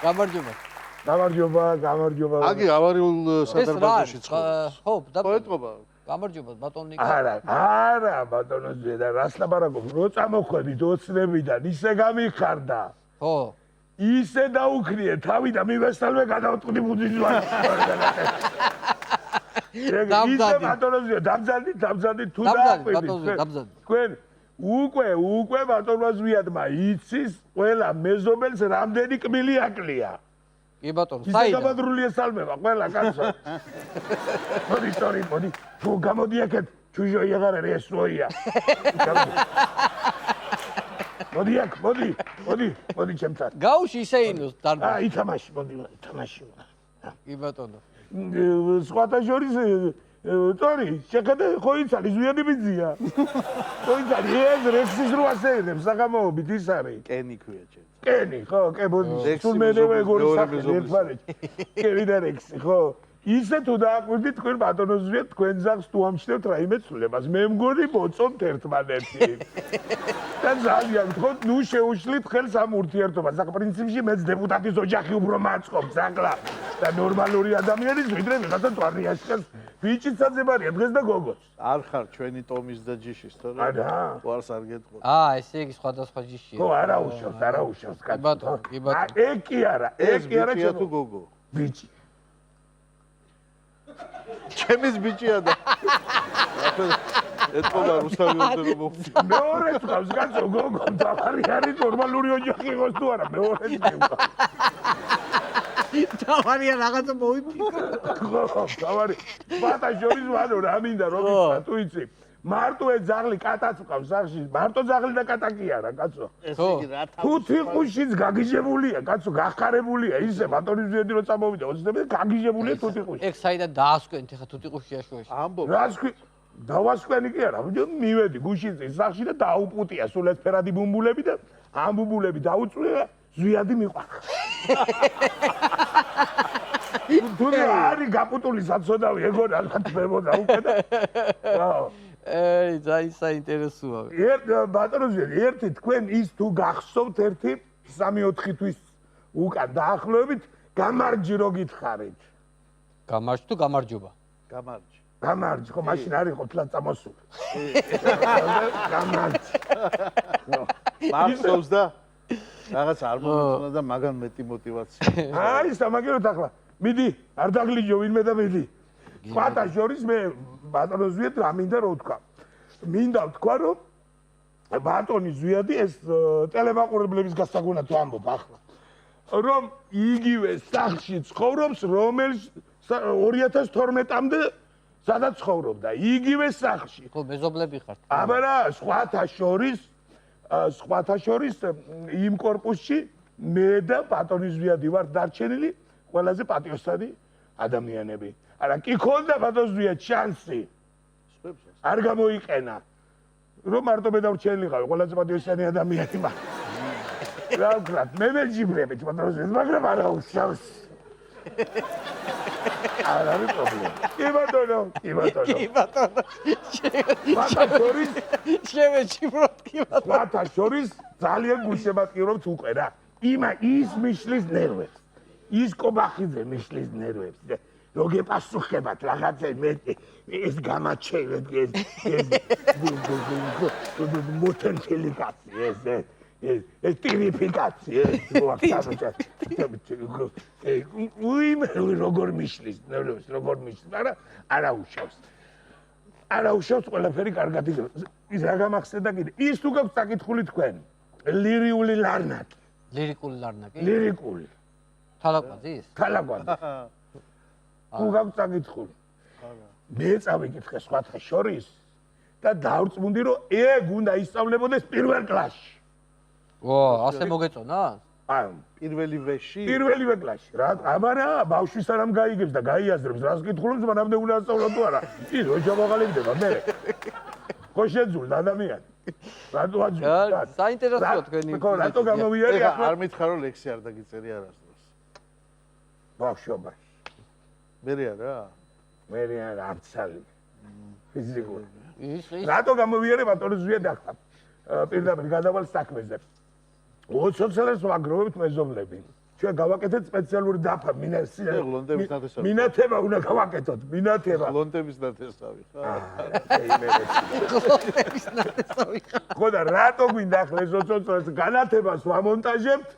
გამარჯობა. აგი ავარიულ სადარბაზოში ცხოვრობს. ხო, პოეტობა. გამარჯობა ბატონო ნიკო. არა, ბატონო ზედა, რას ლაპარაკობ? რო წამოხვედით ოცნებიდან, ისე გამიხარდა. ხო. ისე დაუქრიე თავი და მივესალმე გადავტყდი ბუძინვარს. ისე ბატონო ზედა, დამძადით თუ დააკვირდით. თქვენ უკვე ბატონო ზვიადმა იცის ყველა მეზობელს რამდენი კბილი აკლია. კი ბატონო, საერთოდ ისე გამადრულია სალმება ყველა კაცო. მოდი. თუ გამოდი აქეთ, ჩუჟო იაღარ არის ესოია. მოდი ჩემთან. გაუში ისეინოს დარბაზში. ითამაში, ითამაში. კი ბატონო. სხვათა შორის ტორი, შეხედე ხო იცალი ზვიადი ბიძია. ხო იცალი ეს რექსის რო ასეირებს საღამოობით ის არის. კენი ქვია ჩემს. კენი, ხო, სულ მე მეგორი სახელი ერთმანეთში. კენი და რექსი, ხო. ისე თუ დააკვირდით თქვენ ბატონო ზვიად თქვენ ზაღს თუ ამჩნევთ რაიმე ცვლილებას. მე მგონი მოწონთ ერთმანეთი. და ძალიან ვთქვათ, ნუ შეუშლით ხელს ამ ურთიერთობას. აქ პრინციპში მეც დეპუტატის ოჯახი უფრო მაწყობს აკლა. და ნორმალური ადამიანის ვიდრე ვიღაცა თვარნიაში ხელს ბიჭიც საძებარია დღეს და გოგოს. არ ხარ ჩვენი ტომის და ჯიშის, თორე ვარს არ გეტყვი. ესე იგი სხვადასხვა ჯიშია. ხო, არაუშავს კაცო. ბატონო, კი ბატონო. ეგ კი არა ბიჭია თუ გოგო? ბიჭი. ჩემის ბიჭია და ეთქობა რუსთავი ორდერო მოვიდა. მეორეს ყავს კაცო გოგო, დავარი არის ნორმალური ოჯახი იყოს თუ არა, მეორეს მივყავს. დავარია რაღაცა მოვიფიქრო. ხო, დავარი. ბატა შორის ვანო რა მინდა რომ იცი, თუ იცი. მარტო ეს ძაღლი კატაც ყავს სახში, მარტო ძაღლი და კატა კი არა, კაცო. ესე იგი რა თავი. თუთი ყუშიც გაგიჟებულია, კაცო, გახარებულია, ისე ბატონის ზედი რო წამოვიდა, ოცნები გაგიჟებულია თუთი ყუში. ეგ საიდან დაასკვენთ ახლა თუთი ყუშია შუაში. ამბობ. რას ქვი დავასკვენი კი არა, მივედი გუშინზე სახში და დაუპუტია სულ ეს ფერადი ბუმბულები და ამ ბუმბულები დაუწვია, ზვიადი მიყვარხა. თუ არის გაპუტული საცოდავი, ეგო რაღაც მემოდა უკვე და ძალიან საინტერესოა. ბატონო ზვიადი, ერთი თქვენ ის თუ გახსოვთ ერთი 3-4 თვის უკან დაახლოებით გამარჯი რო გითხარით. გამარჯ თუ გამარჯობა? გამარჯი, ხო, მაშინ არის ყოფილა წამოსული. გამარჯი. მახსოვს და რაღაც არ მომწონა და მაგან მეტი мотивация. აი, სამაგეროთ ახლა. მიდი, არ დაგლიჯო ვინმე და მიდი. სხვათა შორის მე ბატონო ზვიად რა მინდა რო ვთქვა. მინდა ვთქვა რომ ბატონი ზვიადი ეს ტელემაყურებლების გასაგონად ვამბობ ახლა. რომ იგივე სახლში ცხოვრობს, რომელიც 2012-მდე სადაც ცხოვრობდა, იგივე სახლში. ხო, მეზობლები ხართ. აბარა, სხვათა შორის იმ корпуსში მე და ბატონი ზვიადი ვართ დარჩენილი ყველაზე პატიოსანი ადამიანები. არა, კი ქონდა ბატონ ზვიად შანსი. არ გამოიყენა. რომ მარტო მე დავრჩენილიყავი ყველაზე პატიოსანი ადამიანი მაგ. რა ვქნათ, მე მეჯიბრებით ბატონ ზვიად, მაგრამ არა უშავს. არ არის პრობლემა. კი ბატონო. შევეჭიბროთ კი ბატონო. სხვათა შორის ძალიან გუშემატკივრობთ უკვე რა. ის მიშლის ნერვებს. ის კობახიძე მიშლის ნერვებს. რო გეპასუხებათ რაღაცა ეს გამაჩერეთ ეს მოტენცელი კაცი ეს ტირიფიკაცი ეს როგორ მიშლის ნერვებს როგორ მიშლის მაგრამ არა უშავს ყველაფერი კარგად ის რა გამახსენდა კიდე ის თუ გაქვს საკითხული თქვენ ლირიული ლარნაკი ლირიკული ლარნაკი ლირიკული თალაკვაძის თუ გაქვს საკითხული მე წავიკითხე სხვათა შორის და დავრწმუნდი რომ ეგ უნდა ისწავლებოდეს პირველ კლასში ასე მოგეწონა? პირველივე კლასში რა აბარა ბავშვის არამ გაიგებს და გაიაზრებს რას კითხულობს მანამდე უნდა ასწავლა თუ არა ის ოჯა მოყალიბდება მე ხო შეძულდა ადამიანი რატო აძულდა საინტერესოა თქვენი ხო რატო გამოვიარე ახლა არ მითხარ რომ ლექსი არ დაგიწერი არასდროს ბავშვობაში მერე არა მერე არა არცალი ფიზიკური რატო გამოვიარე ბატონო ზვიად ახლა პირდაპირ გადავალ საქმეზე 20-ს ვაგროვებთ მეზობლები. ჩვენ გავაკეთეთ სპეციალური დაფა ლონდების ნათესავი. მინათება უნდა გავაკეთოთ, მინათება. ლონდების ნათესავი ხარ. ლონდების ნათესავი ხარ. ხო და რატო გვინდა ახლა ეს 20-ს განათებას ვამონტაჟებთ,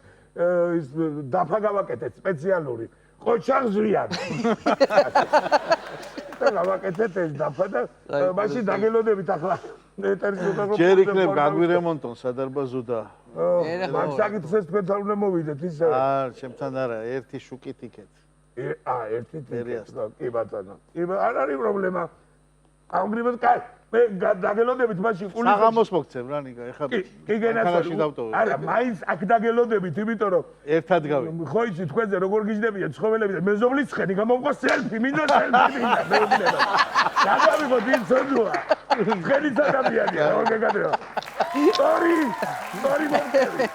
ის დაფა გავაკეთეთ სპეციალური. ყოჩაღზვიან. და გავაკეთეთ ეს დაფა და მაშინ დაგელოდებით ახლა ეტერის უკან ჯერ იქნებ გაგვირემონტონ სადარბაზო და მაგ საკითხს ეს თქვენთან უნდა მოვიდეთ ისე. ჩემთან არა, ერთი შუკით იქეთ. ერთი კი ბატონო. არ არის პრობლემა. ამგრიბად კაი, მე დაგელოდებით მაშინ კულიკაში. საღამოს მოგცემ რა ნიკა, ეხლა კი გენაცვალე. არა, მაინც აქ დაგელოდებით, იმიტომ რომ ერთად გავი. ხო იცი თქვენზე როგორ გიждდებიან ცხოველები და მეზობლის ცხენი გამომყვა სელფი, მინდა სელფი მინდა, მეუბნება. გადავიღოთ ის ცოდვა. ცხენის ადამიანია, როგორ გეკადრება. სტორი მოგწევი.